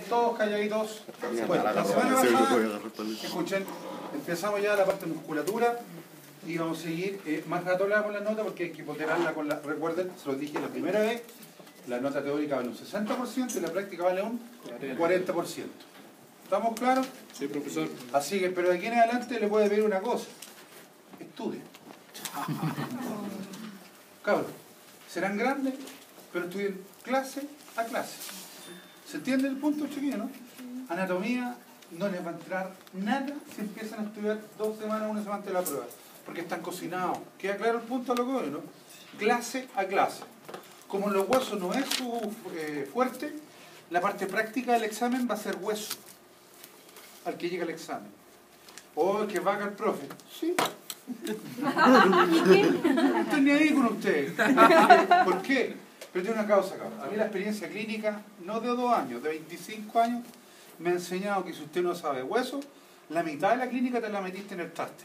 todos calladitos. Bueno, la semana pasada, escuchen, empezamos ya la parte de musculatura y vamos a seguir más rato con la nota porque hay que ponderarla con la... Recuerden, se los dije la primera vez, la nota teórica vale un 60% y la práctica vale un 40%. ¿Estamos claros? Sí, profesor. Así que, pero de aquí en adelante le puede pedir una cosa. Estudien. Cabros, serán grandes, pero estudien clase a clase. ¿Se entiende el punto, chiquillo, no? Anatomía no les va a entrar nada si empiezan a estudiar 2 semanas, 1 semana antes de la prueba. Porque están cocinados. ¿Queda claro el punto a lo que voy, no? Clase a clase. Como los huesos no es su fuerte, la parte práctica del examen va a ser hueso. Al que llega al examen. O el que va acá al profe. Sí. No estoy ni ahí con ustedes. ¿Por qué? Pero tiene una causa acá. A mí la experiencia clínica, no de 2 años, de 25 años, me ha enseñado que si usted no sabe hueso, la mitad de la clínica te la metiste en el traste.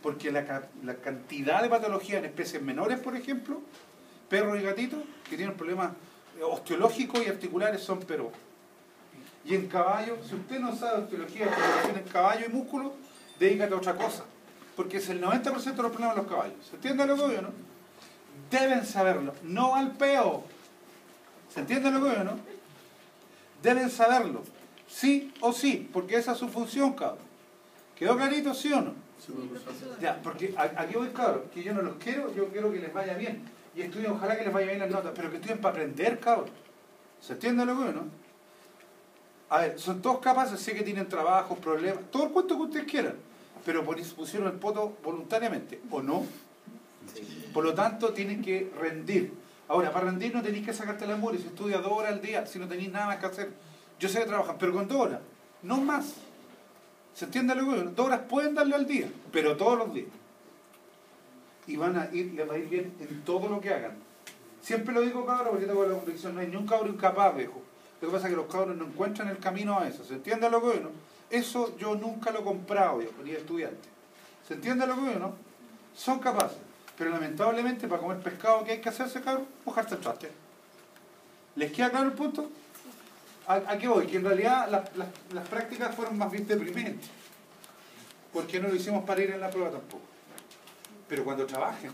Porque la cantidad de patologías en especies menores, por ejemplo, perros y gatitos, que tienen problemas osteológicos y articulares, son pero. Y en caballo, si usted no sabe osteología, en caballo y músculo, dedícate a otra cosa. Porque es el 90% de los problemas de los caballos. ¿Se entiende lo que digo, no? Deben saberlo, no al peo. ¿Se entiende lo que digo, no? Deben saberlo, sí o sí, porque esa es su función, cabrón. ¿Quedó clarito, sí o no? Sí, ya, porque aquí voy, cabrón, que yo no los quiero, yo quiero que les vaya bien. Y estudien, ojalá que les vaya bien las notas, pero que estudien para aprender, cabrón. ¿Se entiende lo que digo, no? A ver, son todos capaces, sé que tienen trabajos, problemas, todo el cuento que ustedes quieran, pero pusieron el poto voluntariamente, ¿o no? Sí. Por lo tanto, tienen que rendir. Ahora, para rendir no tenéis que sacarte la mugre, si estudias 2 horas al día, si no tenéis nada más que hacer. Yo sé que trabajan, pero con 2 horas, no más. ¿Se entiende lo que digo? 2 horas pueden darle al día, pero todos los días. Y les va a ir bien en todo lo que hagan. Siempre lo digo, cabrón, porque tengo la convicción, no hay ni un cabrón incapaz, viejo. Lo que pasa es que los cabros no encuentran el camino a eso. ¿Se entiende lo que digo, no? Eso yo nunca lo he comprado, yo, ni estudiante. ¿Se entiende lo que digo, no? Son capaces. Pero lamentablemente, para comer pescado, ¿qué hay que hacerse, cabrón? Mojarse el traste. ¿Les queda claro el punto? ¿A qué voy? Que en realidad las prácticas fueron más bien deprimentes. Porque no lo hicimos para ir en la prueba tampoco. Pero cuando trabajen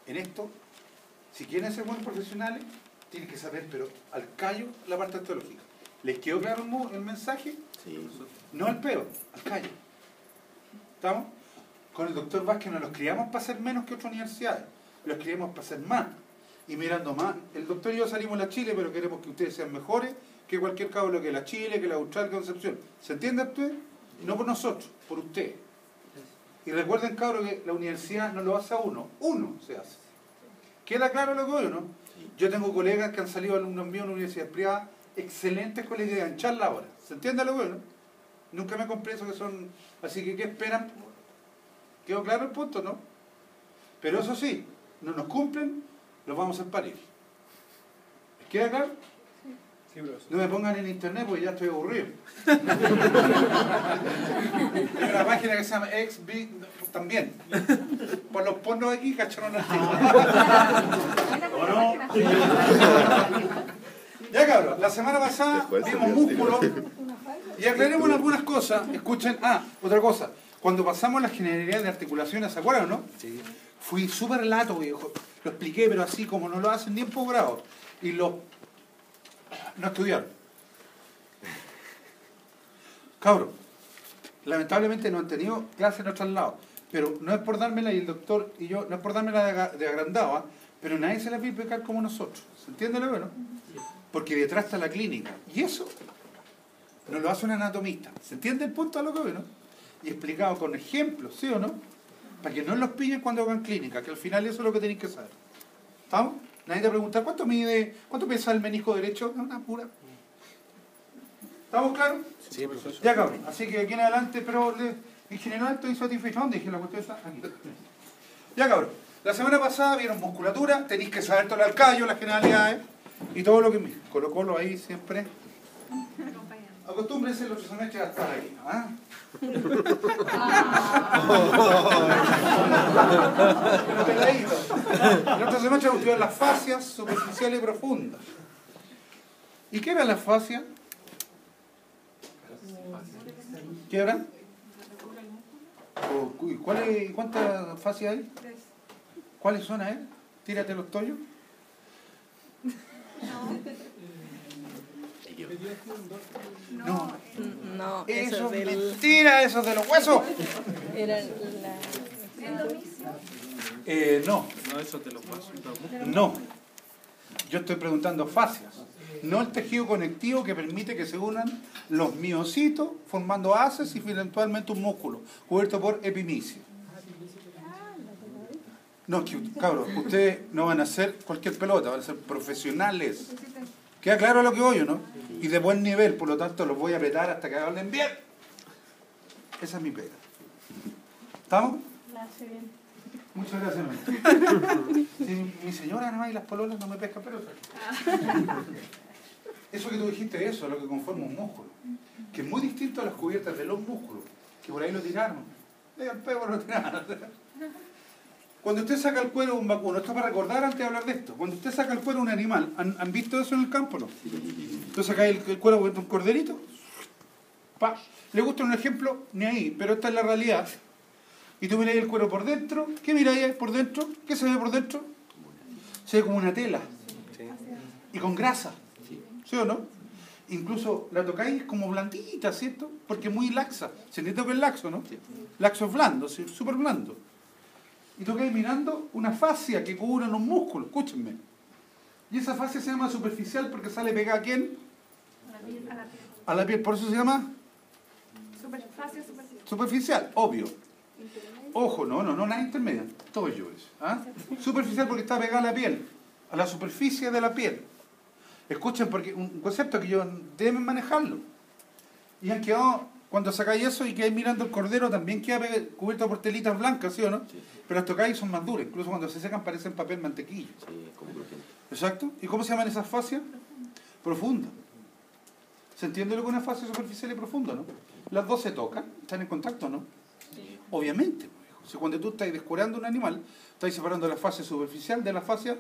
en esto, si quieren ser buenos profesionales, tienen que saber, pero al callo, la parte osteológica. ¿Les quedó claro el mensaje? Sí. No al peo, al callo. ¿Estamos? Con el doctor Vázquez nos los criamos para ser menos que otras universidades. Los criamos para ser más. Y mirando más. El doctor y yo salimos a la Chile, pero queremos que ustedes sean mejores que cualquier cabro que la Chile, que la Austral, que Concepción. ¿Se entiende usted? No por nosotros, por ustedes. Y recuerden, cabros, que la universidad no lo hace a uno se hace. ¿Queda claro lo que digo, no? Yo tengo colegas que han salido alumnos míos en una universidad privada, excelentes colegas de gancharla ahora. ¿Se entiende lo que digo, no? Nunca me compré eso que son... Así que, ¿qué esperan? ¿Quedó claro el punto, no? Pero eso sí, no nos cumplen, los vamos a hacer parir. ¿Les queda claro? Sí, no me pongan en internet porque ya estoy aburrido. Hay una página que se llama XB también. Por los pornos aquí, cacharon al tipo. ¿O no? Ya, cabrón, la semana pasada vimos músculos y aclaremos algunas cosas. Escuchen, otra cosa. Cuando pasamos las generalidades de articulaciones, ¿se acuerdan, no? Sí. Fui súper lato, viejo. Lo expliqué, pero así como no lo hacen ni en posgrado. Y no estudiaron. Cabros, lamentablemente no han tenido clases en otros lados. Pero no es por dármela, y el doctor y yo, no es por dármela de agrandado, pero nadie se las va a explicar como nosotros. ¿Se entiende lo que no? Porque detrás está la clínica. Y eso no lo hace un anatomista. ¿Se entiende el punto a lo que ve, no? Y explicado con ejemplos, ¿sí o no? Para que no los pillen cuando hagan clínica, que al final eso es lo que tenéis que saber. ¿Estamos? Nadie te pregunta, ¿cuánto pesa el menisco derecho? Es una pura. ¿Estamos claros? Sí, profesor. Ya, cabrón. Así que aquí en adelante, pero en general estoy satisfecho. ¿Dónde dije la cuestión esa? Aquí. Ya, cabrón. La semana pasada vieron musculatura, tenéis que saber todo el callo, las generalidades y todo lo que me Colo ahí siempre. Acostúmbrense los 8 semestres a estar ahí, ¿ah? El otro semestre estudiar las fascias superficiales y profundas. ¿Y qué era la fascia? ¿Qué era? ¿Cuántas fascias hay? 3. ¿Cuáles son a él? Tírate los tollos. No. No, Eso eso es del... mentira, eso es de los huesos. Era la... No, No, eso te lo paso. no. Yo estoy preguntando fascias. No el tejido conectivo que permite que se unan los miocitos formando haces y eventualmente un músculo cubierto por epimicio. No, cabros, ustedes no van a ser cualquier pelota, van a ser profesionales. ¿Queda claro lo que voy o no? Y de buen nivel, por lo tanto los voy a apretar hasta que hablen bien. Esa es mi pega. ¿Estamos? La hace bien. Muchas gracias, hermano. Si mi señora nomás y las pololas no me pescan, pero eso que tú dijiste, eso es lo que conforma un músculo. Que es muy distinto a las cubiertas de los músculos, que por ahí lo tiraron. El pego lo tiraron. Cuando usted saca el cuero de un vacuno, esto es para recordar antes de hablar de esto. Cuando usted saca el cuero de un animal, ¿han visto eso en el campo, no? Entonces saca el cuero de un corderito. Pa. ¿Le gusta un ejemplo? Ni ahí, pero esta es la realidad. Y tú miráis el cuero por dentro. ¿Qué miráis por dentro? ¿Qué se ve por dentro? Se ve como una tela. Y con grasa. ¿Sí o no? Incluso la tocáis como blandita, ¿cierto? Porque es muy laxa. ¿Se entiende que es laxo, no? Laxo es blando, súper blando. Y tocáis mirando una fascia que cubre los músculos. Escúchenme. Y esa fascia se llama superficial porque sale pegada ¿a quién? A la piel. Por eso se llama Fascia superficial. superficial, obvio. Ojo, no, nada intermedia. Todo yo es. ¿Ah? Superficial porque está pegada a la piel, a la superficie de la piel. Escuchen, porque un concepto que yo deben manejarlo. Y han quedado, cuando sacáis eso y quedáis mirando el cordero, también queda cubierto por telitas blancas, ¿sí o no? Sí. Pero las tocáis y son más duras. Incluso cuando se secan parecen papel mantequilla. Sí, como crujiente. Exacto. ¿Y cómo se llaman esas fascias? Profunda. ¿Se entiende lo que es una fascia superficial y profunda, no? Las dos se tocan, están en contacto, ¿no? Sí. Obviamente. Si cuando tú estás descurando un animal, estás separando la fascia superficial de la fascia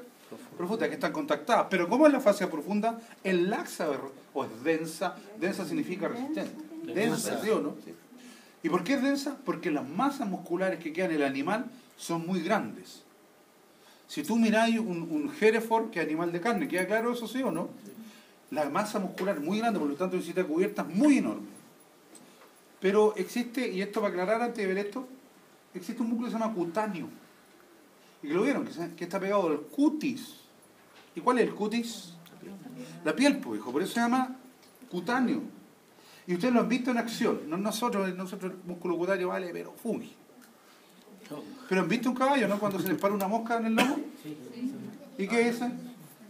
profunda, que están contactadas. Pero ¿cómo es la fascia profunda? Es laxa o es densa. Densa significa resistente. Densa, ¿sí o no? Sí. ¿Y por qué es densa? Porque las masas musculares que quedan en el animal son muy grandes. Si tú miráis un Hereford, que es animal de carne, ¿queda claro eso, sí o no? La masa muscular es muy grande, por lo tanto necesita cubiertas muy enormes. Pero existe, y esto para aclarar antes de ver esto, existe un músculo que se llama cutáneo. ¿Y que lo vieron? Que está pegado al cutis. ¿Y cuál es el cutis? La piel, pues, hijo. Por eso se llama cutáneo. Y ustedes lo han visto en acción. No nosotros el músculo cutáneo vale, pero fungi. Pero han visto un caballo, ¿no? Cuando se les para una mosca en el lomo. ¿Y qué es eso?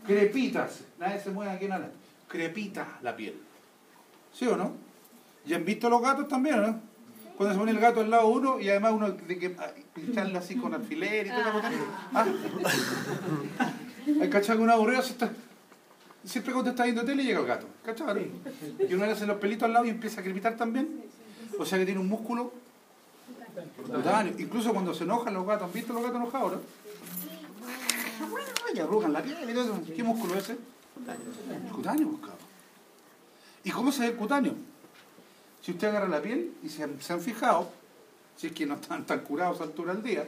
Crepitas. Nadie se mueve aquí en la... Crepita la piel. ¿Sí o no? ¿Y han visto los gatos también, no? Cuando se pone el gato al lado de uno y además uno de que pincharlo así con alfiler y todo eso. ¿Ah? Hay cachado que uno aburrido siempre cuando está viendo tele llega el gato. ¿Cachado? Y uno le hace los pelitos al lado y empieza a crepitar también. O sea que tiene un músculo cutáneo. Incluso cuando se enojan los gatos, ¿han visto los gatos enojados, no? Y arrugan la piel y todo eso. ¿Qué músculo es ese? El cutáneo, buscado. ¿Y cómo se ve el cutáneo? Si usted agarra la piel y se han fijado, si es que no están tan curados a esa altura del día,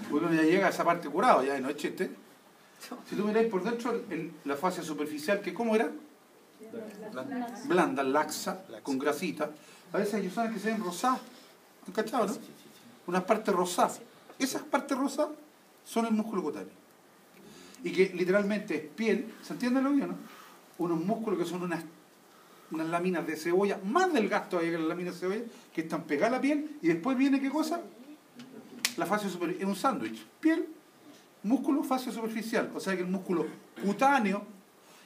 porque uno ya llega a esa parte curado, ya no es chiste. Si tú miráis por dentro, la fascia superficial, que ¿cómo era? Blanda, laxa, con grasita. A veces hay zonas que se ven rosadas, ¿han cachado, no? Unas partes rosadas. Esas partes rosadas son el músculo cutáneo. Y que literalmente es piel, ¿se entiende lo mío, no? Unos músculos que son unas láminas de cebolla, más delgadas todavía que las láminas de cebolla, que están pegadas a la piel, y después viene, ¿qué cosa? La fascia superficial, es un sándwich. Piel, músculo, fascia superficial. O sea que el músculo cutáneo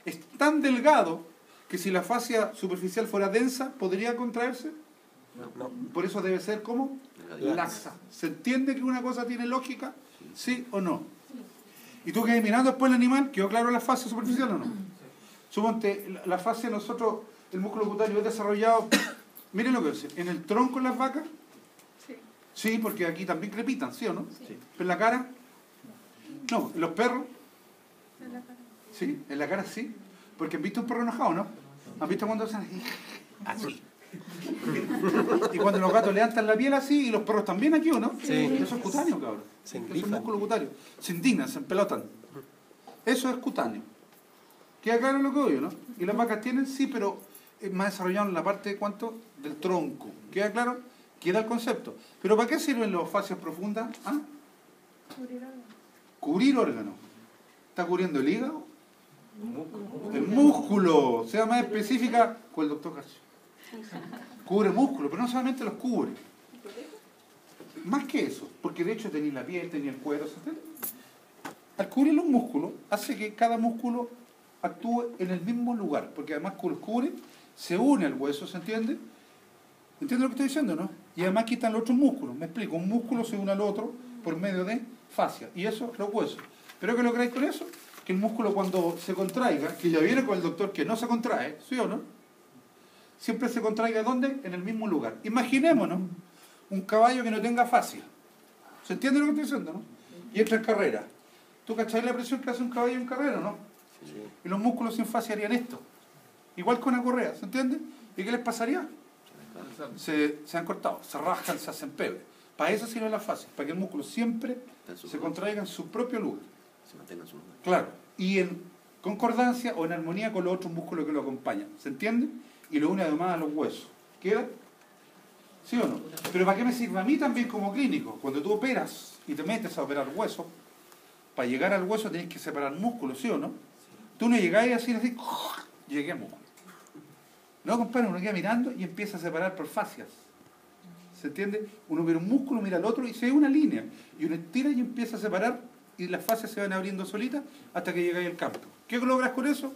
es tan delgado que si la fascia superficial fuera densa, ¿podría contraerse? No. Por eso debe ser como laxa. ¿Se entiende que una cosa tiene lógica? ¿Sí o no? ¿Y tú que mirando después el animal, quedó claro la fascia superficial o no? Suponte, la fascia nosotros... El músculo cutáneo es desarrollado, miren lo que dice, en el tronco en las vacas. Sí, porque aquí también crepitan, ¿sí o no? Sí. ¿Pero en la cara? No, ¿en los perros? Sí, en la cara sí. Porque han visto un perro enojado, ¿no? ¿Han visto cuando hacen así? Y cuando los gatos levantan la piel así, y los perros también aquí, ¿o no? Sí. Eso es cutáneo, cabrón. Se Eso es engrifan. músculo cutáneo. Se indignan, se empelotan. Eso es cutáneo. Queda claro lo que odio, ¿no? Y las vacas tienen, sí, pero es más desarrollado en la parte, ¿cuánto? Del tronco. ¿Queda claro? Queda el concepto. ¿Pero para qué sirven las fascias profundas? ¿Ah? Cubrir órganos. ¿Está cubriendo el hígado? El músculo. Sea más específica con el doctor García. Cubre músculo, pero no solamente los cubre. Más que eso, porque de hecho tenía la piel, tenía el cuero, ¿se al cubrir los músculos, hace que cada músculo actúe en el mismo lugar, porque además que los cubre, se une al hueso, ¿se entiende? ¿Entiendes lo que estoy diciendo, no? Y además quitan los otros músculos, me explico, un músculo se une al otro por medio de fascia, y eso los huesos. ¿Pero qué lográis con eso? Que el músculo cuando se contraiga, que ya viene con el doctor que no se contrae, ¿sí o no? Siempre se contraiga ¿dónde? En el mismo lugar. Imaginémonos un caballo que no tenga fascia. ¿Se entiende lo que estoy diciendo, no? Y entra en carrera. ¿Tú cacháis la presión que hace un caballo en carrera, no? Sí. Y los músculos sin fascia harían esto. Igual con la correa, ¿se entiende? ¿Y qué les pasaría? Se han cortado, se rascan, se hacen pebre. Para eso sirve la fascia, para que el músculo siempre se contraiga en su propio lugar. Se mantenga en su lugar. Claro. Y en concordancia o en armonía con los otros músculos que lo acompañan. ¿Se entiende? Y lo une además a los huesos. ¿Queda? ¿Sí o no? Pero ¿para qué me sirve a mí también como clínico? Cuando tú operas y te metes a operar huesos, para llegar al hueso tenés que separar músculos, ¿sí o no? Tú no llegáis así, llegué a músculo. No, compadre, uno queda mirando y empieza a separar por fascias. ¿Se entiende? Uno mira un músculo, mira al otro y se ve una línea. Y uno estira y empieza a separar y las fascias se van abriendo solitas hasta que llegáis al campo. ¿Qué logras con eso?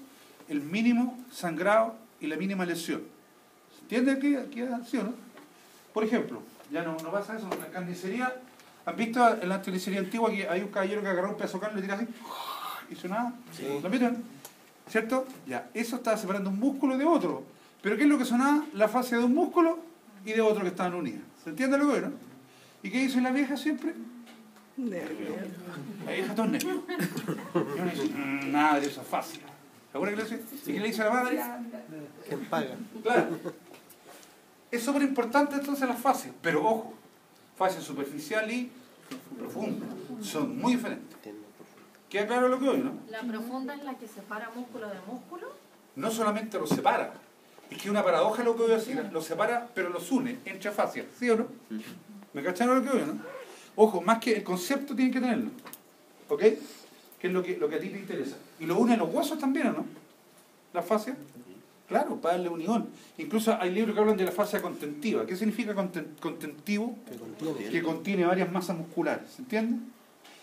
El mínimo sangrado y la mínima lesión. ¿Se entiende aquí, sí o no? Por ejemplo, ya no pasa eso en la carnicería. ¿Han visto en la carnicería antigua que hay un caballero que agarró un pedazo de carne y le tira así? ¿Y sonaba? Sí. ¿Lo vieron? ¿Cierto? Ya, eso estaba separando un músculo de otro. ¿Pero qué es lo que sonaba? La fascia de un músculo y de otro que estaban unidas. ¿Se entiende lo que es, no? ¿Y qué dice la vieja siempre? Nervio. La vieja todo nervio. Y uno dice, nada de eso es fácil. ¿Segura que le dice? ¿Y qué le dice a la madre? ¿Quién paga? Claro. Es súper importante entonces las fascias, pero ojo, fascia superficial y profunda. Son muy diferentes. ¿Queda claro lo que hoy, no? La profunda es la que separa músculo de músculo. No solamente los separa, es que una paradoja lo que voy a decir, los separa, pero los une entre fascias, ¿sí o no? ¿Me cacharon lo que voy, no? Ojo, más que el concepto tienen que tenerlo, ¿ok? Que es lo que a ti te interesa. Y lo une a los huesos también, ¿o no? Las fascias. Claro, para darle unión. Incluso hay libros que hablan de la fascia contentiva. ¿Qué significa contentivo? Que contiene. Que contiene varias masas musculares, ¿se entiende?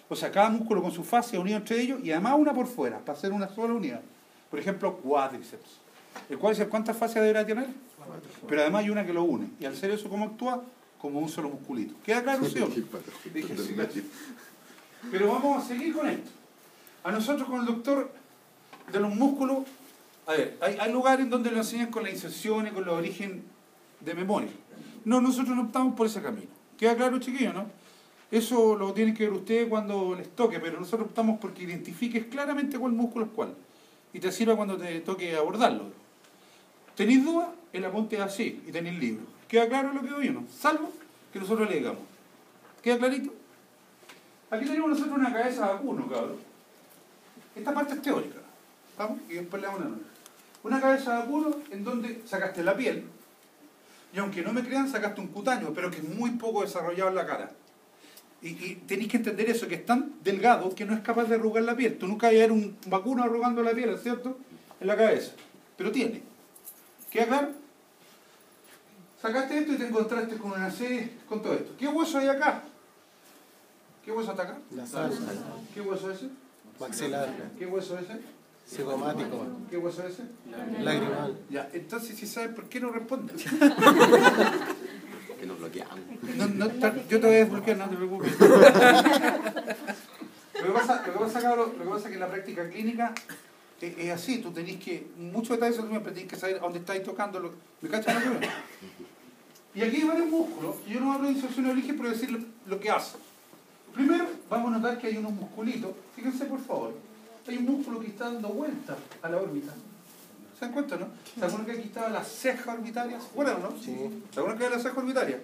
O sea, cada músculo con su fascia unido entre ellos y además una por fuera, para hacer una sola unidad. Por ejemplo, cuádriceps. ¿El cuádriceps cuántas fascias deberá tener? Pero además hay una que lo une. Y al ser eso, ¿cómo actúa? Como un solo musculito. ¿Queda claro, sí o no? Dije, sí, gracias. Pero vamos a seguir con esto. A nosotros con el doctor de los músculos, a ver, hay lugares en donde lo enseñan con la inserción y con los origen de memoria. No, nosotros no optamos por ese camino. ¿Queda claro, chiquillos, no? Eso lo tienen que ver ustedes cuando les toque, pero nosotros optamos porque identifiques claramente cuál músculo es cuál. Y te sirva cuando te toque abordarlo. ¿Tenéis dudas? El apunte es así y tenéis libro. ¿Queda claro lo que doy o no? Salvo que nosotros le digamos. ¿Queda clarito? Aquí tenemos nosotros una cabeza de vacuno, cabrón. Esta parte es teórica. ¿Vamos? Y después le damos una nota. Una cabeza de vacuno en donde sacaste la piel. Y aunque no me crean, sacaste un cutáneo, pero que es muy poco desarrollado en la cara. Y tenéis que entender eso, que es tan delgado que no es capaz de arrugar la piel. Tú nunca vas a ver un vacuno arrugando la piel, ¿es cierto? En la cabeza. Pero tiene. ¿Queda claro? Sacaste esto y te encontraste con una serie, con todo esto. ¿Qué hueso hay acá? ¿Qué hueso está acá? La salsa. ¿Qué hueso es ese? Maxilar. ¿Qué hueso es ese? Cigomático. ¿Qué hueso es ese? Lagrimal. Ya, entonces si sabes por qué no responde. Que nos bloqueamos. Yo te voy a desbloquear, no te preocupes. Lo que pasa, cabrón, lo que pasa es que en la práctica clínica es así, tú tenés que, muchos detalles tú siempre tenés que saber a dónde estáis tocando, ¿me cachas lo que veo? Y aquí hay varios músculos, y yo no hablo de inserción de origen, pero decir lo que hace. Primero, vamos a notar que hay unos musculitos, fíjense por favor, hay un músculo que está dando vueltas a la órbita. ¿Se dan cuenta, no? ¿Se acuerdan que aquí estaban las cejas orbitarias? ¿Bueno, no? Sí. ¿Se acuerdan que era la ceja orbitaria?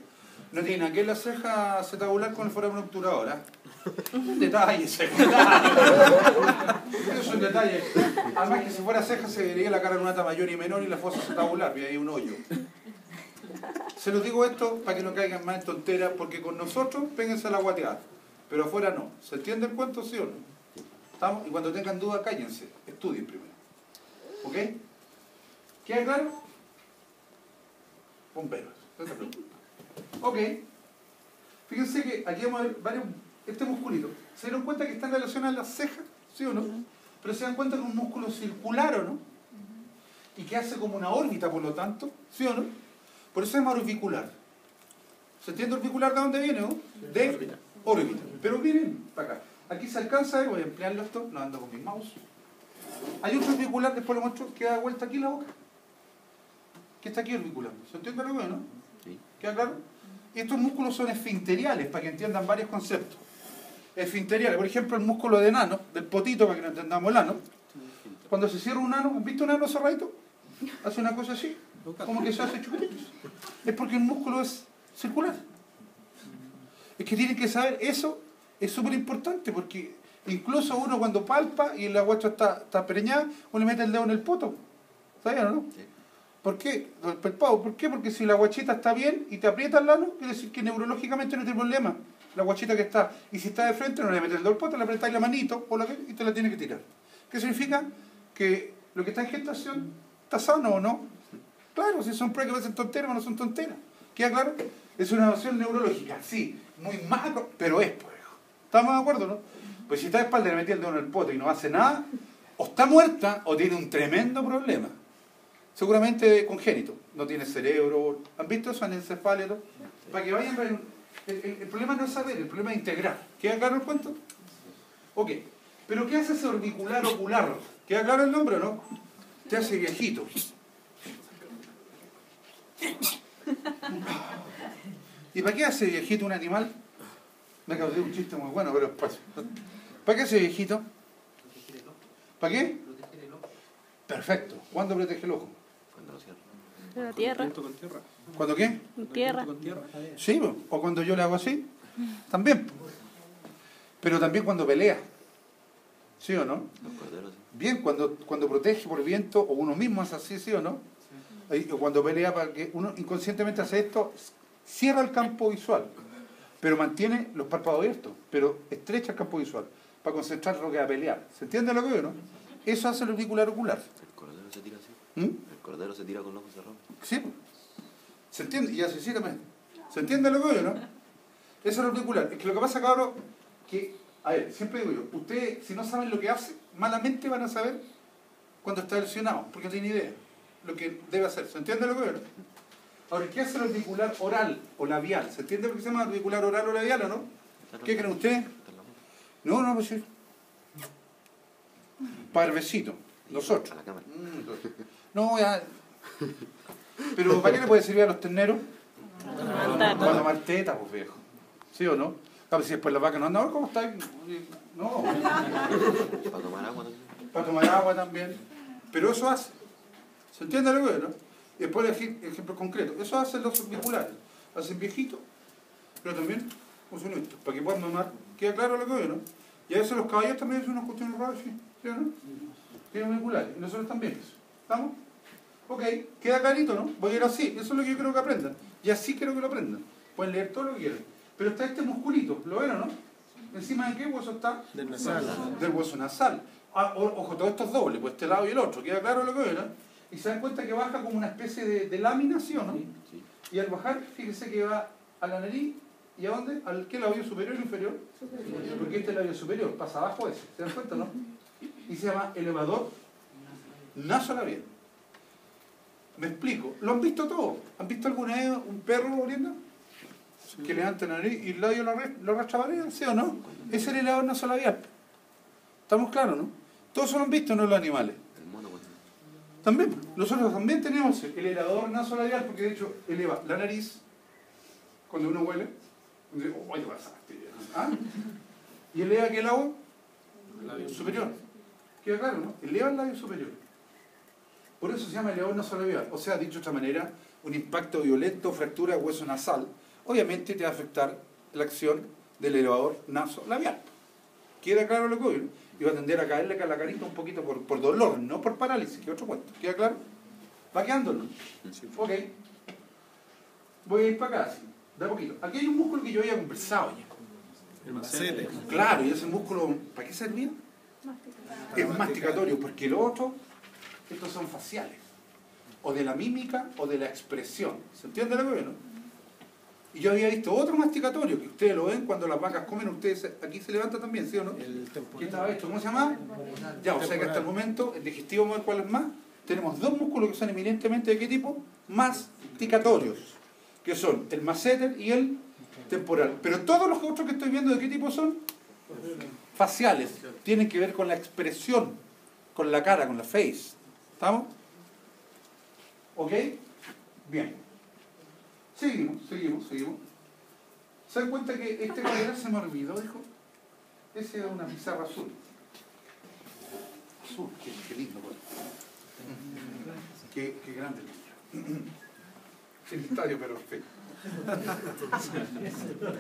No tiene nada que ver la ceja acetabular con el foramen obturador, ¿ah? Un detalle secundario. Eso es un detalle. Además que si fuera ceja se vería la cara lunata mayor y menor y la fosa acetabular, y ahí un hoyo. Se los digo esto para que no caigan más en tonteras, porque con nosotros péguense a la guateada, pero afuera no. ¿Se entiende el cuento, sí o no? ¿Estamos? Y cuando tengan dudas, cállense, estudien primero. ¿Ok? ¿Queda claro? Bomberos, no se preocupen. Ok. Fíjense que aquí vamos a ver varios, este musculito. ¿Se dieron cuenta que están relacionadas las cejas? ¿Sí o no? Pero se dan cuenta que es un músculo circular, ¿o no? Y que hace como una órbita, por lo tanto. ¿Sí o no? Por eso es más orbicular. ¿Se entiende orbicular de dónde viene, no? De órbita. Pero miren, para acá. Aquí se alcanza, voy a emplearlo esto, no ando con mi mouse. Hay otro orbicular, después lo muestro, que da vuelta aquí la boca. Que está aquí orbiculando. ¿Se entiende lo que veo, no? Sí. ¿Queda claro? Y estos músculos son esfinteriales, para que entiendan varios conceptos. Esfinteriales, por ejemplo, el músculo de ano, del potito, para que no entendamos el ano. Cuando se cierra un ano, ¿han visto un ano cerradito? Hace una cosa así, como que se hace chupitos. Es porque el músculo es circular. Es que tienen que saber, eso es súper importante, porque incluso uno cuando palpa y la guacha está preñada, uno le mete el dedo en el poto. ¿Sabían o no? Sí. ¿Por qué? ¿Por qué? Porque si la guachita está bien y te aprieta el ano, quiere decir que neurológicamente no tiene problema. La guachita que está, y si está de frente, no le metes el dedo al poto, le apretáis la manito o y te la tiene que tirar. ¿Qué significa? Que lo que está en gestación está sano o no. Claro, si son pruebas que parecen tonteras, no son tonteras. ¿Queda claro? Es una noción neurológica, sí, muy macro, pero es, pues. ¿Estamos de acuerdo, no? Pues si está de espalda y le metí el dedo en el poto y no hace nada, o está muerta o tiene un tremendo problema. Seguramente congénito, no tiene cerebro. ¿Han visto eso? Anencefálico. Para que vayan a ver. El problema no es saber, el problema es integrar. ¿Queda claro el cuento? Ok. Pero ¿qué hace ese orbicular ocular? ¿Queda claro el nombre o no? Te hace viejito. ¿Y para qué hace viejito un animal? Me causé un chiste muy bueno, pero paso. ¿Para qué hace viejito? ¿Para qué? Perfecto. ¿Cuándo protege el ojo? Cuando lo cierro. La tierra. ¿Cuándo qué? Tierra. Sí, o cuando yo le hago así, también. Pero también cuando pelea. ¿Sí o no? Los corderos, sí. Bien, cuando protege por viento, o uno mismo es así, ¿sí o no? O cuando pelea, para que uno inconscientemente hace esto, cierra el campo visual, pero mantiene los párpados abiertos, pero estrecha el campo visual, para concentrar lo que va a pelear. ¿Se entiende lo que veo, no? Eso hace el orbicular ocular. El cordero se tira así. ¿Mm? El cordero se tira con los ojos cerrados. Sí, se entiende, y así sí también. ¿Se entiende lo que veo, no? Eso es el orbicular. Es que lo que pasa, cabrón, que, a ver, siempre digo yo, ustedes, si no saben lo que hace, malamente van a saber cuando está lesionado, porque no tienen idea lo que debe hacer. ¿Se entiende lo que veo, no? Ahora, ¿qué hace el orbicular oral o labial? ¿Se entiende por qué se llama orbicular oral o labial o no? ¿Qué creen ustedes? No, pues sí. Parvecito, nosotros. A la cámara. No, ya. Pero ¿para qué le puede servir a los terneros? Levantar. Para tomar teta, pues viejo. ¿Sí o no? Claro, si después la vaca no anda, ¿cómo está? No. Para tomar agua también. Para tomar agua también. Pero eso hace. ¿Se entiende lo que es, no? Y después ejemplo concreto. Eso hacen los orbiculares. Hacen viejitos, pero también usan esto, para que puedan mamar. ¿Queda claro lo que es, no? Y a veces los caballos también hacen unas cuestiones raras, ¿sí? ¿Sí o no? Tienen auriculares. Y nosotros también eso. ¿Estamos? Ok, queda clarito, ¿no? Voy a ir así. Eso es lo que yo creo que aprendan. Y así quiero que lo aprendan. Pueden leer todo lo que quieran. Pero está este musculito, ¿lo ven o no? ¿Encima de qué hueso está? Del nasal. Del hueso nasal. Ah, ojo, todo esto es doble, pues este lado y el otro. ¿Queda claro lo que ven, no? Y se dan cuenta que baja como una especie de lámina, ¿sí o no? Sí. Y al bajar, fíjese que va a la nariz. ¿Y a dónde? ¿Al qué labio superior o inferior? Superior. Porque este labio superior pasa abajo ese. ¿Se dan cuenta, no? Y se llama elevador nasolabial. Me explico. ¿Lo han visto todos? ¿Han visto alguna vez un perro muriendo? Sí. Que levanta la nariz y el labio lo arrastra para arriba, ¿sí o no? Ese es el elevador nasolabial. ¿Estamos claros, no? Todos lo han visto, no los animales. El mono, pues. También, nosotros también tenemos el elevador nasolabial, porque de hecho eleva la nariz cuando uno huele. ¡Ay, te pasaste! ¿Ah? Y eleva que el labio superior. Queda claro, ¿no? Eleva el labio superior. Por eso se llama elevador nasolabial. O sea, dicho de otra manera, un impacto violento, fractura de hueso nasal, obviamente te va a afectar la acción del elevador nasolabial. ¿Queda claro lo que voy? Y va a tender a caerle a la carita un poquito por dolor, no por parálisis, que otro cuento. ¿Queda claro? ¿Va quedándolo? Ok. Voy a ir para acá, así, de a poquito. Aquí hay un músculo que yo había conversado ya. El macete. Claro, y ese músculo, ¿para qué servía? Es masticatorio, porque los otros, estos son faciales. O de la mímica o de la expresión. ¿Se entiende lo que veo, no? Y yo había visto otro masticatorio, que ustedes lo ven cuando las vacas comen, ustedes aquí se levanta también, ¿sí o no? El ¿Qué temporal. estaba esto? ¿Cómo se llama? Ya, o sea que hasta el momento, el digestivo, vamos a ver cuál es más. Tenemos dos músculos que son eminentemente ¿de qué tipo? Masticatorios, que son el masseter y el temporal. Pero todos los otros que estoy viendo, ¿de qué tipo son? Faciales. Tienen que ver con la expresión, con la cara, con la face. ¿Estamos? ¿Ok? Bien. Seguimos. ¿Se dan cuenta que este cuadro se me olvidó, dijo? Ese es una pizarra azul. Azul, qué lindo, pues. Qué grande el niño. Sin estadio, pero feo.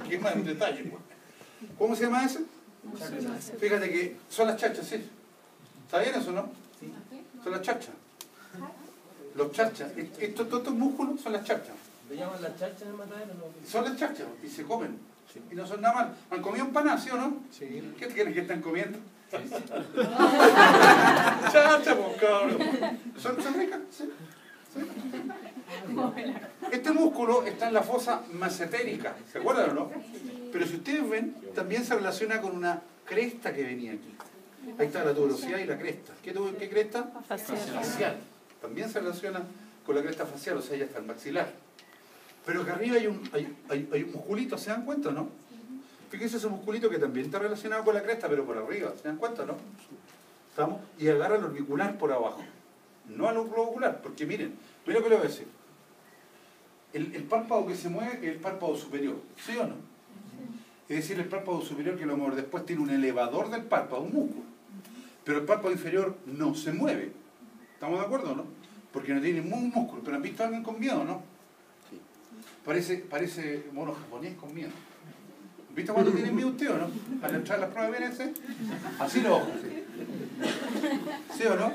Qué más en detalle, pues. ¿Cómo se llama ese? Fíjate que son las chachas, ¿sí? ¿Sabían eso, no? Son las chachas. Los chachas. Estos músculos son las chachas. ¿Le llaman las chachas en el matadero? No? Son las chachas y se comen. Y no son nada mal. ¿Han comido empanadas, sí o no? Sí. ¿Qué quieren que están comiendo? Chacha, pues cabrón. ¿Son ricas? Sí. Este músculo está en la fosa massetérica, ¿se acuerdan o no? Pero si ustedes ven, también se relaciona con una cresta que venía aquí. Ahí está la tuberosidad y la cresta. ¿Qué cresta? Facial. También se relaciona con la cresta facial, o sea, ya está el maxilar. Pero que arriba hay un musculito, ¿se dan cuenta o no? Fíjense ese musculito que también está relacionado con la cresta, pero por arriba, ¿se dan cuenta o no? ¿Estamos? Y agarra el orbicular por abajo. No al globular, porque miren lo que le voy a decir. El párpado que se mueve es el párpado superior, ¿sí o no? Es decir, el párpado superior, que lo vamos a ver después, tiene un elevador del párpado, un músculo. Pero el párpado inferior no se mueve. ¿Estamos de acuerdo o no? Porque no tiene ningún músculo. ¿Pero han visto a alguien con miedo, no? Parece mono japonés con miedo. ¿Viste cuando tienen miedo usted o no? Al entrar a las pruebas, ¿ven ese? Así los ojos, ¿sí? ¿Sí o no?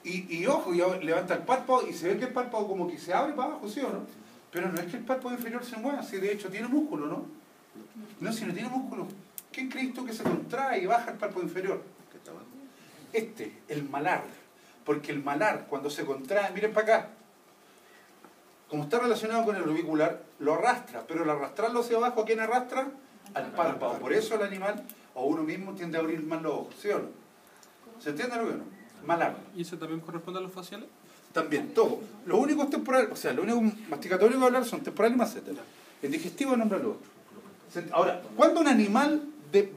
Y ojo, ya levanta el párpado y se ve que el párpado como que se abre para abajo, ¿sí o no? Pero no es que el párpado inferior se mueva, si de hecho tiene músculo, ¿no? No, si no tiene músculo, ¿qué crees tú que se contrae y baja el párpado inferior? ¿Qué está abajo? El malar. Porque el malar, cuando se contrae, miren para acá, como está relacionado con el orbicular, lo arrastra, pero al arrastrarlo hacia abajo, ¿a quién arrastra? Al párpado. Por eso el animal o uno mismo tiende a abrir más los ojos, ¿sí o no? ¿Se entiende lo que no? Malar. ¿Y eso también corresponde a los faciales? También, todo. Lo único es temporal, o sea, lo único masticatorio que voy a hablar son temporal y masseter. El digestivo nombra lo otro. Ahora, ¿cuándo un animal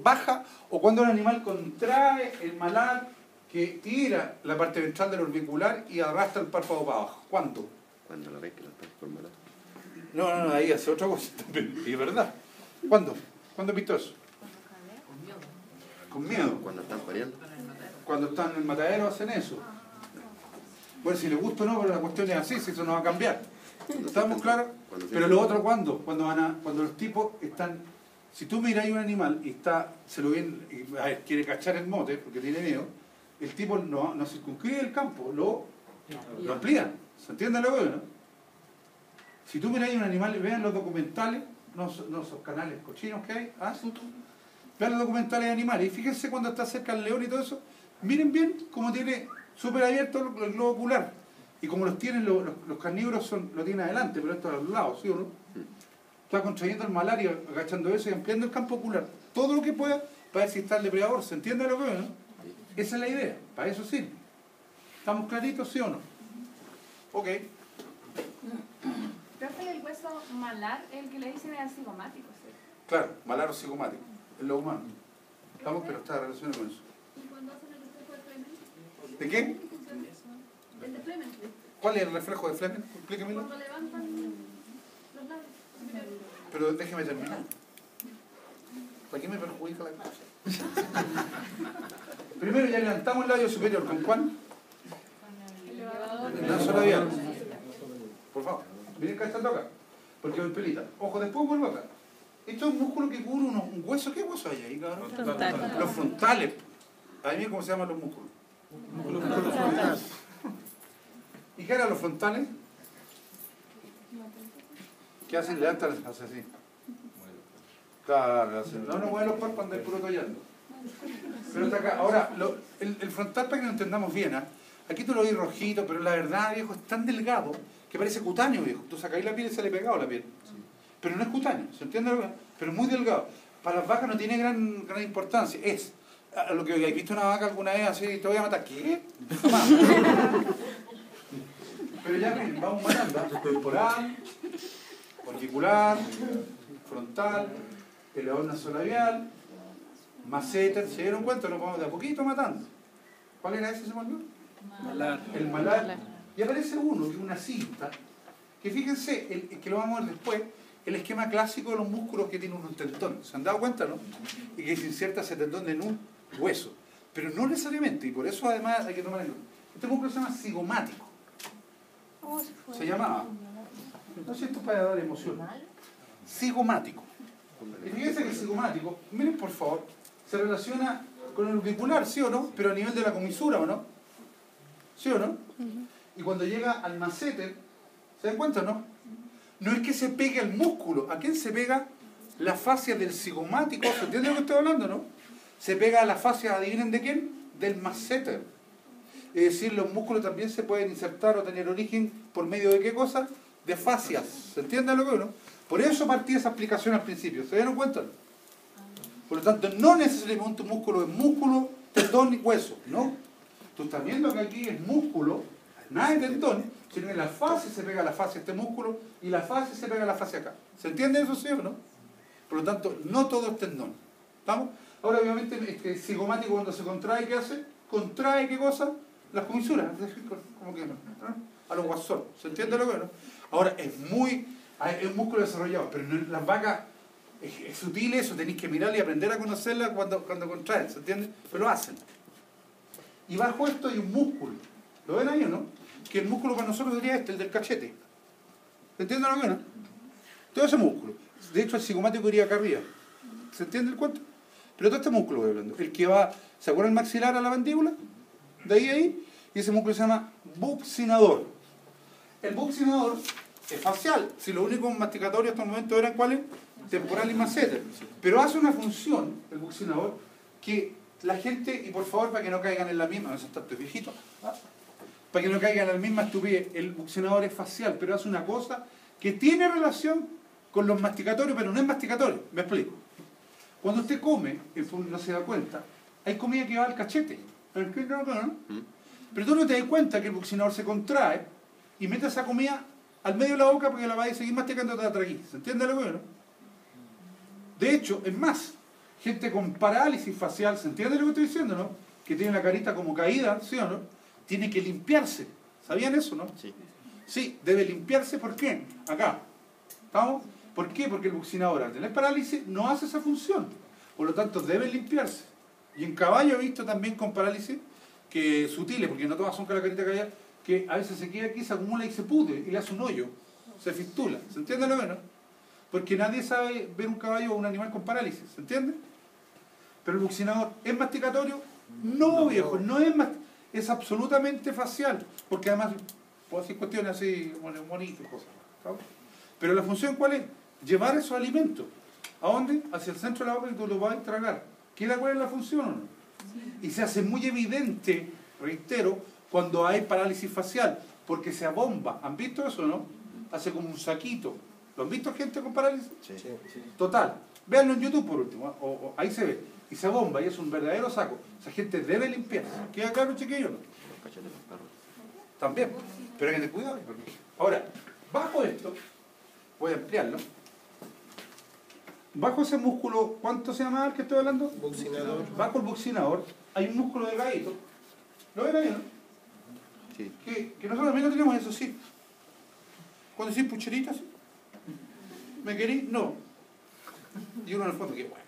baja o cuando un animal contrae el malar que tira la parte ventral del orbicular y arrastra el párpado para abajo? ¿Cuándo? Cuando la ves que la estás por matar. No, ahí hace otra cosa también. Y es verdad. ¿Cuándo? ¿Cuándo has visto eso? Con miedo. Cuando están pariendo. Cuando están en el matadero hacen eso. Bueno, si les gusta o no, pero la cuestión es así, si eso no va a cambiar. ¿Estamos claros? Pero lo otro, ¿cuándo? Cuando los tipos están... Si tú miras a un animal y se lo ven, quiere cachar el mote, porque tiene miedo, el tipo no circunscribe el campo, lo amplía. ¿Se entiende lo que no? Si tú miras a un animal y vean los documentales, no esos canales cochinos que hay, vean los documentales de animales y fíjense cuando está cerca el león y todo eso, miren bien cómo tiene súper abierto el globo ocular. Y como los tienen los carnívoros lo tienen adelante, pero esto a los lados, ¿sí o no? Está contrayendo el malar y agachando eso y ampliando el campo ocular. Todo lo que pueda para ver si está el depredador. ¿Se entiende lo que veo, no? Esa es la idea. Para eso sirve. ¿Estamos claritos, sí o no? Ok. Profe, el hueso malar, el que le dicen es cigomático, ¿sí? Claro, malar o cigomático. Es lo humano. Estamos, pero está relacionado con eso. ¿Y cuando hacen el reflejo de Fleming? ¿De qué? El de Fleming. ¿Cuál es el reflejo de Fleming? Explíquemelo. Cuando levantan los labios. Pero déjeme terminar. ¿Para qué me perjudica la cosa? Primero ya levantamos el labio superior. ¿Con cuál? nasolabial. Por favor, miren cachando acá. Porque voy pelita. Ojo, después vuelvo acá. Esto es un músculo que cubre un hueso. ¿Qué hueso hay ahí, cabrón? Frontal. Los frontales. Adivinen cómo se llaman los músculos. ¿Y qué eran los frontales? ¿Qué hacen? Levantan, hacen así. Claro, hacen. No mueven los párpados, andan puro tollando. Pero está acá. Ahora, el frontal, para que lo entendamos bien, ¿eh? Aquí tú lo ves rojito, pero la verdad, viejo, es tan delgado que parece cutáneo, viejo. Tú sacáis la piel y sale pegado la piel. Pero no es cutáneo, ¿se entiende? Pero es muy delgado. Para las vacas no tiene gran importancia. Es a lo que habéis visto una vaca alguna vez así, te voy a matar. ¿Qué? Jamás. Pero ya ven, vamos matando. Temporal, orbicular, frontal, elevador nasolabial, masseter. ¿Se dieron cuenta? Nos vamos de a poquito matando. ¿Cuál era ese, se me olvidó? Malar. El malar. Y aparece uno, que es una cinta, que fíjense, que lo vamos a ver después, el esquema clásico de los músculos que tiene un tendón. ¿Se han dado cuenta, no? Y que se inserta ese tendón en un hueso. Pero no necesariamente, y por eso además hay que tomar en cuenta. Este músculo se llama cigomático. Se llamaba. No sé, esto es para dar emoción. Cigomático. Y fíjense que el cigomático, miren por favor, se relaciona con el orbicular, ¿sí o no? Pero a nivel de la comisura, ¿o no? ¿Sí o no? Y cuando llega al masseter, ¿se dan cuenta o no? No es que se pegue al músculo. ¿A quién se pega? La fascia del cigomático. ¿Se entiende lo que estoy hablando, no? Se pega a la fascia, ¿adivinen de quién? Del masseter. Es decir, los músculos también se pueden insertar o tener origen por medio de qué cosa? De fascias. ¿Se entiende lo que no? Por eso partí esa explicación al principio. ¿Se dieron cuenta? Por lo tanto, no necesariamente un músculo es músculo, tendón y hueso. No. Tú estás viendo que aquí es músculo, nada de tendón, sino que la fascia se pega a la fascia este músculo y la fascia se pega a la fascia acá. ¿Se entiende eso, sí o no? Por lo tanto, no todo es tendón. ¿Estamos? Ahora, obviamente, este cigomático cuando se contrae, ¿qué hace? Contrae, ¿qué cosa? Las comisuras. ¿Cómo que no? A los guasón. ¿Se entiende lo que no? Ahora, es un músculo desarrollado, pero no, las vacas es sutil eso, tenéis que mirarla y aprender a conocerla cuando contraen, ¿se entiende? Pero lo hacen. Y bajo esto hay un músculo. ¿Lo ven ahí o no? Que el músculo para nosotros sería el del cachete. ¿Se entiende lo que no? Todo ese músculo. De hecho, el cigomático iría acá arriba. ¿Se entiende el cuento? Pero todo este músculo voy hablando. El que va, ¿se acuerdan el maxilar a la mandíbula? De ahí a ahí. Y ese músculo se llama buccinador. El buccinador es facial. Si los únicos masticatorios hasta el momento eran cuáles, temporal y masseter. Pero hace una función, el buccinador, que la gente, y por favor para que no caigan en la misma, no sé, está viejito, para que no caigan en la misma estupidez, el buccinador es facial, pero hace una cosa que tiene relación con los masticatorios, pero no es masticatorio. Me explico. Cuando usted come, no se da cuenta, hay comida que va al cachete. Pero tú no te das cuenta que el buccinador se contrae y mete esa comida al medio de la boca porque la vas a seguir masticando hasta aquí. ¿Se entiende lo que no? De hecho, es más, gente con parálisis facial, ¿se entiende lo que estoy diciendo, no? Que tiene la carita como caída, ¿sí o no? Tiene que limpiarse. ¿Sabían eso, no? Sí. Sí, debe limpiarse, ¿por qué? Acá. ¿Estamos? ¿Por qué? Porque el buccinador al tener parálisis no hace esa función. Por lo tanto, debe limpiarse. Y en caballo he visto también con parálisis que sutiles, porque no todas son con la carita caída, que a veces se queda aquí, se acumula y se pudre, y le hace un hoyo, se fistula. ¿Se entiende lo menos? Porque nadie sabe ver un caballo o un animal con parálisis, ¿se entiende? Pero el buccinador, ¿es masticatorio? No, viejo, no es es absolutamente facial, porque además puedo decir cuestiones así, bonitas y cosas. ¿Sabes? Pero la función, ¿cuál es? Llevar esos alimentos. ¿A dónde? Hacia el centro de la boca y tú lo vas a tragar. ¿Queda cuál es la función o no? Y se hace muy evidente, reitero, cuando hay parálisis facial, porque se abomba. ¿Han visto eso o no? Hace como un saquito. ¿Lo han visto gente con parálisis? Sí. Total. Véanlo en YouTube por último. Ahí se ve. Y se bomba y es un verdadero saco. Esa gente debe limpiarse. ¿Queda claro, chiquillos? Los cachetes de los perros. También. Pero hay que tener cuidado. Ahora, bajo esto, voy a ampliarlo. Bajo ese músculo, ¿cuánto se llama el que estoy hablando? Buccinador. Bajo el buccinador hay un músculo delgadito. ¿Lo ven ahí, no? Sí. Que nosotros también no tenemos eso, sí. Cuando decís pucheritas, ¿me querís? No. Y uno en el fondo, qué bueno.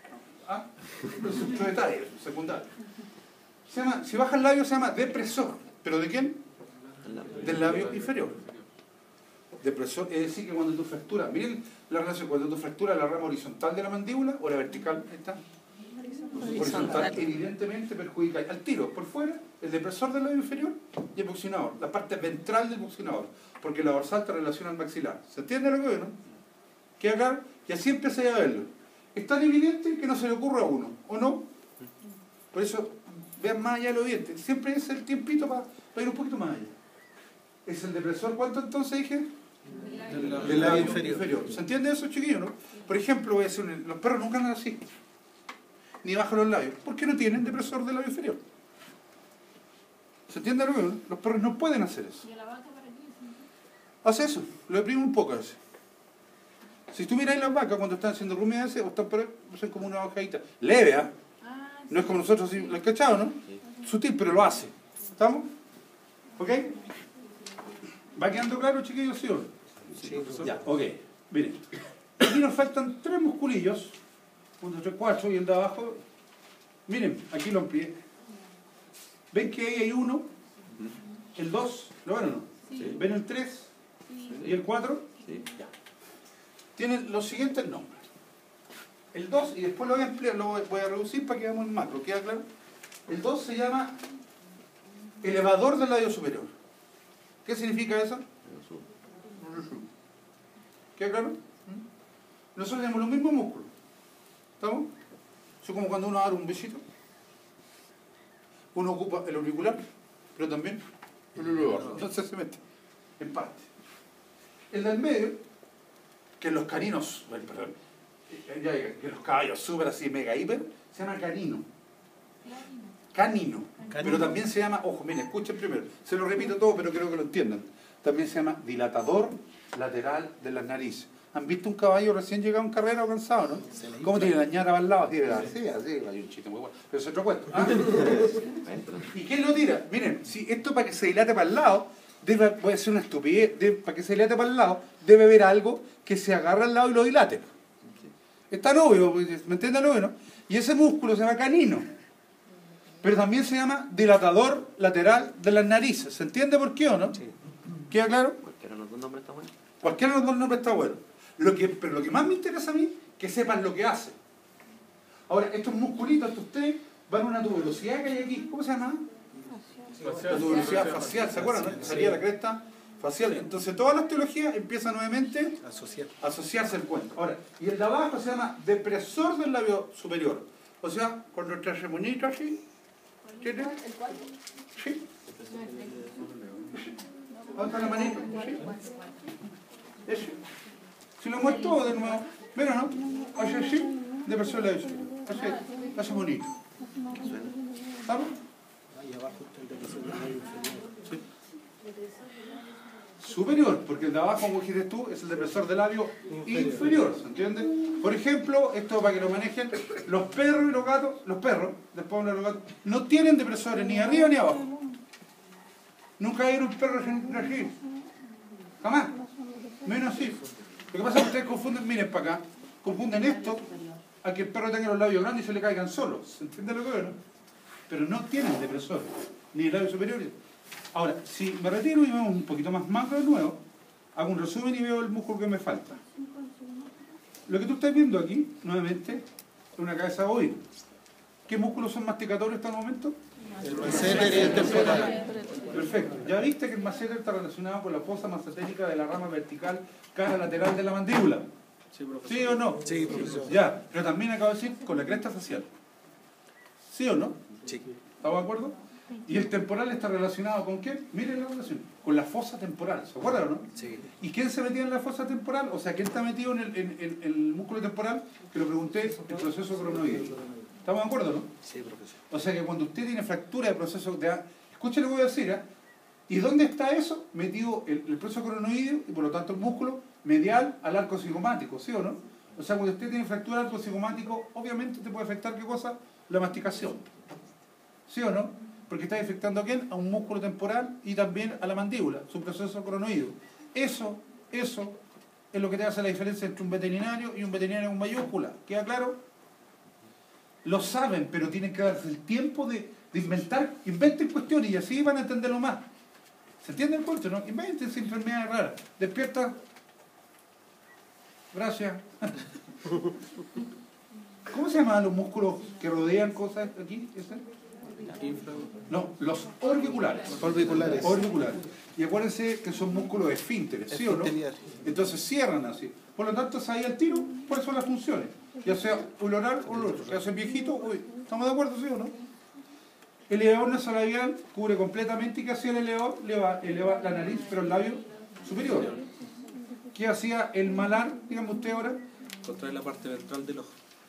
¿Ah? Eso es detalle, secundario. Se llama, si baja el labio se llama depresor. ¿Pero de quién? del labio inferior. Depresor, es decir, que cuando tú fracturas, miren la relación, cuando tú fracturas la rama horizontal de la mandíbula o la vertical, ¿está? Horizontal, evidentemente perjudica al tiro por fuera el depresor del labio inferior y el buccinador, la parte ventral del buccinador, porque la dorsal te relaciona al maxilar. ¿Se entiende lo que veo, no? Queda claro, y así empecé a verlo. Es tan evidente que no se le ocurre a uno, ¿o no? Por eso, vean más allá de lo evidente. Siempre es el tiempito para ir un poquito más allá. Es el depresor, ¿cuánto entonces dije? Del labio inferior. ¿Se entiende eso, chiquillos, no? Por ejemplo, voy a decir, los perros nunca andan así, ni bajo los labios. ¿Por qué no tienen depresor del labio inferior? ¿Se entiende lo que veo? Los perros no pueden hacer eso. ¿Y a la vaca para qué? Hace eso, lo deprime un poco a veces. Si tú miráis las vacas cuando están haciendo rumias, o están por ahí, hacen como una bajadita leve, ¿ah? No es como nosotros, así, lo has cachado, ¿no? Sutil, pero lo hace. ¿Estamos? ¿Ok? ¿Va quedando claro, chiquillos, sí o no? Sí, Ya, ok. Miren, aquí nos faltan 3 musculillos, 1, 2, 3, 4, y el de abajo, miren, aquí lo amplié. ¿Ven que ahí hay 1? ¿El 2? ¿Lo ven o no? Sí. ¿Ven el 3? ¿Y el 4? Sí. Ya. Tienen los siguientes nombres. El 2, y después lo voy a ampliar, lo voy a reducir para que veamos en macro, ¿queda claro? El 2 se llama elevador del labio superior. ¿Qué significa eso? ¿Queda claro? Nosotros tenemos los mismos músculos. ¿Estamos? Es como cuando uno abre un besito. Uno ocupa el auricular, pero también el elevador. Entonces se mete en parte. El del medio, que los caninos, bueno, perdón, que los caballos súper así, mega hiper, se llama canino. Canino. Pero también se llama, ojo, miren, escuchen primero, se lo repito todo, pero creo que lo entiendan. También se llama dilatador lateral de las narices. ¿Han visto un caballo recién llegado en carrera o cansado, no? ¿Cómo tiene la ñata para el lado? Así, así, hay un chiste muy bueno. Pero es otro cuento. ¿Ah? ¿Y quién lo tira? Miren, si esto para que se dilate para el lado, voy a hacer una estupidez, para que se dilate para el lado, debe haber algo que se agarre al lado y lo dilate. Está obvio, ¿me entienden lo no? Y ese músculo se llama canino. Pero también se llama dilatador lateral de las narices. ¿Se entiende por qué o no? Sí. ¿Queda claro? Cualquiera de los dos nombres está bueno. Cualquiera de los dos nombres está bueno. Pero lo que más me interesa a mí, que sepan lo que hace. Ahora, estos musculitos, ustedes van a una tuberosidad que hay aquí. ¿Cómo se llama? La tuberosidad facial, ¿se acuerdan? ¿No? Salía la cresta facial. Entonces todas las teologías empiezan nuevamente a asociarse al cuento. Ahora, y el de abajo se llama depresor del labio superior. O sea, con nuestra remonita así. ¿Tiene? Sí. ¿Dónde está la manito? Sí. Eso. Si lo muestro de nuevo, pero no, hace así, depresor del labio superior. Hace bonito. ¿Estamos? Ahí abajo está el depresor del labio inferior. Superior, porque el de abajo, como dijiste tú, es el depresor del labio inferior, ¿se entiende? Por ejemplo, esto para que lo manejen, los perros y los gatos, después de los gatos, no tienen depresores ni arriba ni abajo. Nunca hay un perro así, jamás, menos así. Lo que pasa es que ustedes confunden, miren para acá, confunden esto a que el perro tenga los labios grandes y se le caigan solos, ¿se entiende lo que veo, no? Pero no tienen depresores, ni el labio superior. Ahora, si me retiro y vemos un poquito más macro de nuevo, hago un resumen y veo el músculo que me falta. Lo que tú estás viendo aquí, nuevamente, es una cabeza bovina. ¿Qué músculos son masticatorios hasta el momento? El masseter y el temporal. Perfecto. Ya viste que el masseter está relacionado con la fosa massetérica de la rama vertical, cara lateral de la mandíbula. ¿Sí o no? Sí, profesor. Ya, pero también acabo de decir con la cresta facial. ¿Sí o no? Sí. ¿Estamos de acuerdo? Y el temporal está relacionado con qué? Miren la relación. Con la fosa temporal. ¿Se acuerdan o no? Sí. ¿Y quién se metía en la fosa temporal? O sea, ¿quién está metido en el músculo temporal? Que lo pregunté, el proceso cronoideo. ¿Estamos de acuerdo, no? Sí, profesor. O sea que cuando usted tiene fractura de proceso de... Escuchen lo que voy a decir, ¿eh? ¿Y dónde está eso? Metido el proceso cronoideo y por lo tanto el músculo medial al arco cigomático, ¿sí o no? O sea, cuando usted tiene fractura del arco cigomático, obviamente te puede afectar, ¿qué cosa? La masticación. ¿Sí o no? Porque está afectando a quién? A un músculo temporal y también a la mandíbula, su proceso cronoideo. Eso es lo que te hace la diferencia entre un veterinario y un veterinario con mayúscula. ¿Queda claro? Lo saben, pero tienen que darse el tiempo de inventar, inventen cuestiones y así van a entenderlo más. ¿Se entiende el cuento, no? Invéntense enfermedades raras. Despierta. Gracias. ¿Cómo se llaman los músculos que rodean cosas aquí? No, los orbiculares. Orbiculares. Orbiculares. Y acuérdense que son músculos esfínteres, ¿sí o no? Esfínteres. Entonces cierran así. Por lo tanto, se ahí al tiro, ¿cuáles son las funciones? Ya sea un oral o el otro. Se hacen viejitos, uy, ¿estamos de acuerdo, sí o no? El elevador nasolabial cubre completamente. ¿Y qué hacía el elevador? Eleva la nariz, pero el labio superior. ¿Qué hacía el malar? Díganme usted ahora. Contrae la parte ventral del ojo.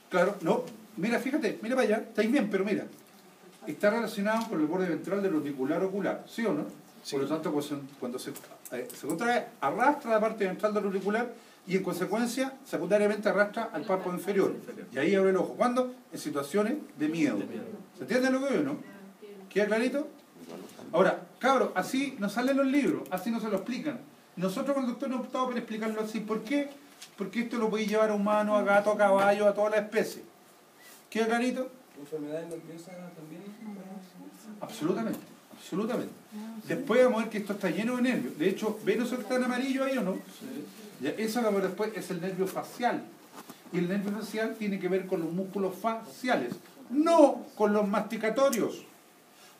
Claro, no. Mira, fíjate, mira para allá. Estáis bien, pero mira. Está relacionado con el borde ventral del orbicular ocular, ¿sí o no? Sí. Por lo tanto, pues, cuando se contrae, arrastra la parte ventral del auricular y en consecuencia, secundariamente arrastra al párpado inferior. Y ahí abre el ojo. ¿Cuándo? En situaciones de miedo. ¿Se entiende lo que veo, no? ¿Queda clarito? Ahora, cabros, así nos salen los libros, así nos se lo explican. Nosotros con el doctor hemos optado por explicarlo así. ¿Por qué? Porque esto lo podéis llevar a humano, a gato, a caballo, a toda la especie. ¿Queda clarito? ¿Enfermedades nerviosas también? Absolutamente, absolutamente. Después vamos a ver que esto está lleno de nervios. De hecho, ¿ven eso que está en amarillo ahí o no? Ya, eso que vamos a ver después es el nervio facial. Y el nervio facial tiene que ver con los músculos faciales, no con los masticatorios.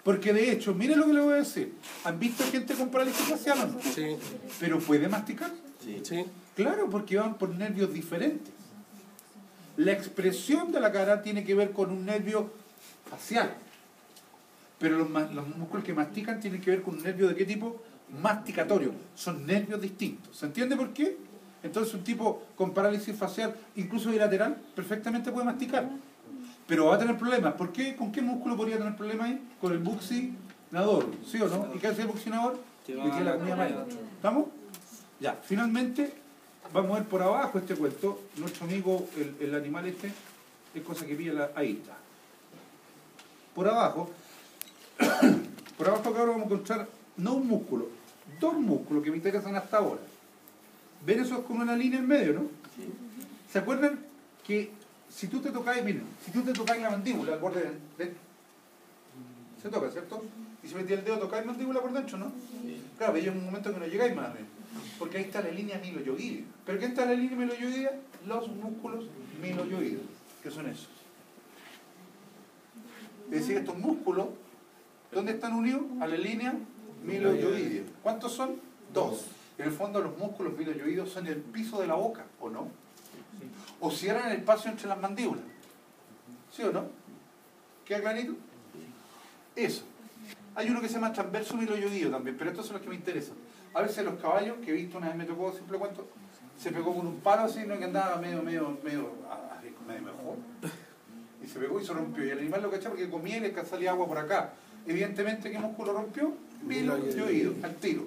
Porque de hecho, miren lo que le voy a decir. ¿Han visto gente con parálisis facial o no? Sí. ¿Pero puede masticar? Sí. Claro, porque van por nervios diferentes. La expresión de la cara tiene que ver con un nervio facial. Pero los músculos que mastican tienen que ver con un nervio de qué tipo? Masticatorio. Son nervios distintos. ¿Se entiende por qué? Entonces un tipo con parálisis facial, incluso bilateral, perfectamente puede masticar. Pero va a tener problemas. ¿Por qué? ¿Con qué músculo podría tener problemas ahí? Con el buccinador, ¿sí o no? ¿Y qué hace el buccinador? Que tiene la comida mayor. ¿Estamos? Ya, finalmente vamos a ver por abajo este cuento. Nuestro amigo, el animal este, es cosa que pilla ahí está. Por abajo ahora vamos a encontrar no un músculo, dos músculos que me interesan hasta ahora. ¿Ven esos con una línea en medio, no? ¿Se acuerdan que si tú te tocáis, miren, si tú te tocáis la mandíbula al borde de... Se toca, ¿cierto? Y si metí el dedo, tocáis la mandíbula por dentro, ¿no? Claro, pero hay un momento que no llegáis más, porque ahí está la línea miloyoidea. ¿Pero qué está la línea miloyoidea? Los músculos miloyoides, que son esos. Es decir, estos músculos, ¿dónde están unidos? A la línea miloyoidea. ¿Cuántos son? Dos. En el fondo los músculos miloyoides son el piso de la boca, ¿o no? O cierran el espacio entre las mandíbulas. ¿Sí o no? ¿Queda clarito? Eso. Hay uno que se llama transverso miloyoideo también, pero estos son los que me interesan. A veces los caballos, que he visto una vez, me tocó, siempre cuento, se pegó con un palo así, ¿no? Que andaba medio mejor. Y se pegó y se rompió. Y el animal lo cachaba porque comía y le salía agua por acá. Evidentemente, ¿qué músculo rompió? Miloyoideo, al tiro.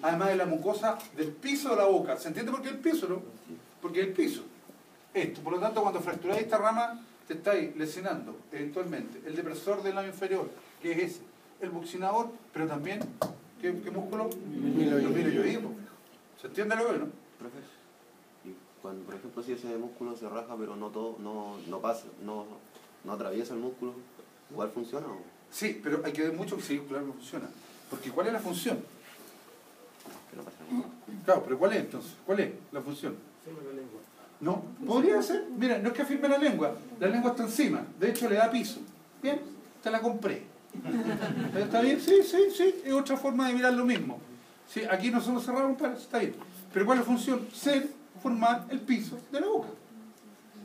Además de la mucosa del piso de la boca. ¿Se entiende por qué el piso, no? Porque el piso. Esto. Por lo tanto, cuando fracturáis esta rama, te estáis lesionando eventualmente. El depresor del labio inferior, que es ese. El buccinador, pero también, ¿qué músculo? Miloyoideo. ¿Se entiende lo que no? Profe, y cuando, por ejemplo, si ese músculo se raja, pero no pasa, no atraviesa el músculo, ¿igual funciona o? Sí, pero hay que ver mucho que sí, claro que funciona. Porque ¿cuál es la función? Que no pasa nada. Claro, pero ¿cuál es entonces? ¿Cuál es la función? No, podría ser. Mira, no es que afirme la lengua está encima, de hecho le da piso. Bien, te la compré. ¿Está bien? Sí, es otra forma de mirar lo mismo. Sí, aquí nosotros cerramos para eso, está bien. Pero ¿cuál es la función? Formar el piso de la boca.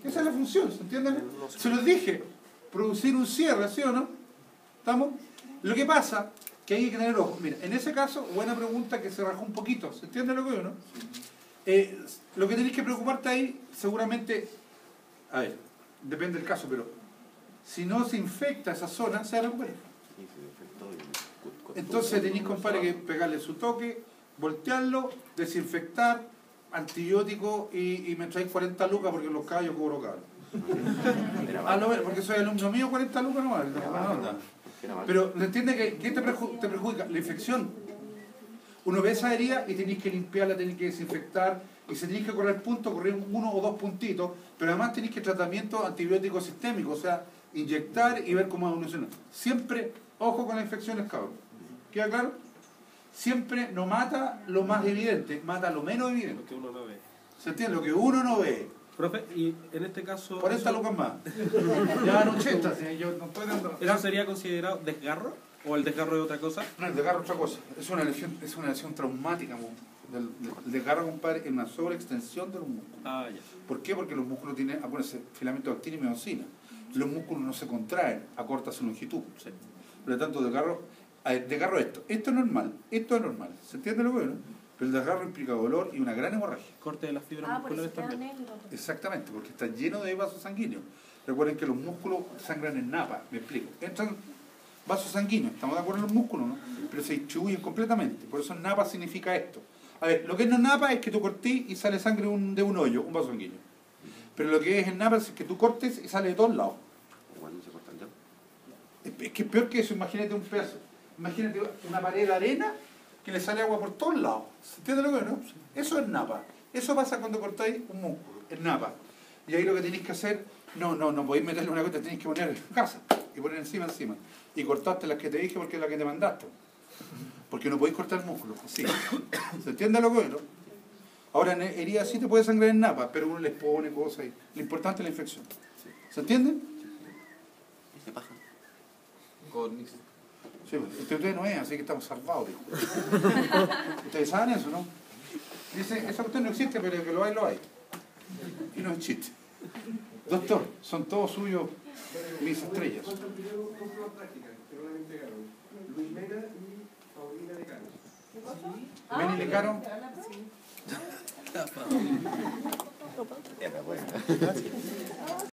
Esa es la función, ¿se entienden? Se los dije, producir un cierre, ¿sí o no? ¿Estamos? Lo que pasa que hay que tener ojo. Mira, en ese caso, buena pregunta que se rajó un poquito. ¿Se entiende lo que veo, no? Lo que tenéis que preocuparte ahí, seguramente, a ver, depende del caso, pero si no se infecta esa zona, se recupera. Entonces tenéis, compadre, que pegarle su toque, voltearlo, desinfectar, antibiótico y me traéis 40 lucas porque los caballos cobro caro. No, porque soy alumno mío, 40 lucas no vale. Pero entiende que ¿qué te perjudica? La infección. Uno ve esa herida y tenéis que limpiarla, tenéis que desinfectar, y si tenéis que correr puntos, correr 1 o 2 puntitos, pero además tenéis que tratamiento antibiótico sistémico, o sea, inyectar y ver cómo evoluciona. Siempre, ojo con las infecciones, cabrón. ¿Queda claro? siempre no mata lo más evidente, mata lo menos evidente. Lo que uno no ve. ¿Se entiende? Lo que uno no ve. Profe, y en este caso... 40 lucas más. Ya van 80, ¿sí? Yo no estoy dando... ¿Eso sería considerado desgarro? ¿O el desgarro es otra cosa? No, el desgarro es otra cosa. Es una lesión traumática. El desgarro, compadre, es una sobreextensión de los músculos. Ah, ya. ¿Por qué? Porque los músculos tienen, acuérdense, filamento de actina y miosina. Los músculos no se contraen a corta su longitud. Sí. Por lo tanto, desgarro esto. Esto es normal. Esto es normal. ¿Se entiende lo que es, no? Pero el desgarro implica dolor y una gran hemorragia. Corte de las fibras Ah, por eso musculares queda también. negro. Exactamente, porque está lleno de vasos sanguíneos. Recuerden que los músculos sangran en napa, me explico. Entran vasos sanguíneos, estamos de acuerdo en los músculos, ¿no? Pero se distribuyen completamente. Por eso napa significa esto. A ver, lo que es no napa es que tú cortís y sale sangre de un hoyo, un vaso sanguíneo. Pero lo que es el napa es que tú cortes y sale de todos lados. Igual no se corta el dedo. Es que es peor que eso, imagínate un pedazo. Imagínate una pared de arena que le sale agua por todos lados. ¿Se entiende lo que es, no? Eso es napa. Eso pasa cuando cortáis un músculo, es napa. Y ahí lo que tenéis que hacer, no podéis meterle una cosa, tenéis que poner casa y poner encima. Y cortaste las que te dije porque es la que te mandaste. Porque no podéis cortar músculos así. ¿Se entiende lo que es, no? Ahora en heridas sí te puede sangrar en napa, pero uno les pone cosas ahí. Lo importante es la infección. ¿Se entiende? ¿Qué paja? Sí, usted no es, así que estamos salvados, dijo. Ustedes saben eso, ¿no? Dice, esa cuestión no existe, pero que lo hay, lo hay. Y no es chiste. Doctor, son todos suyos mis estrellas. Luis Mena y Paulina Lecano. Ven y le caro. Ya, pues.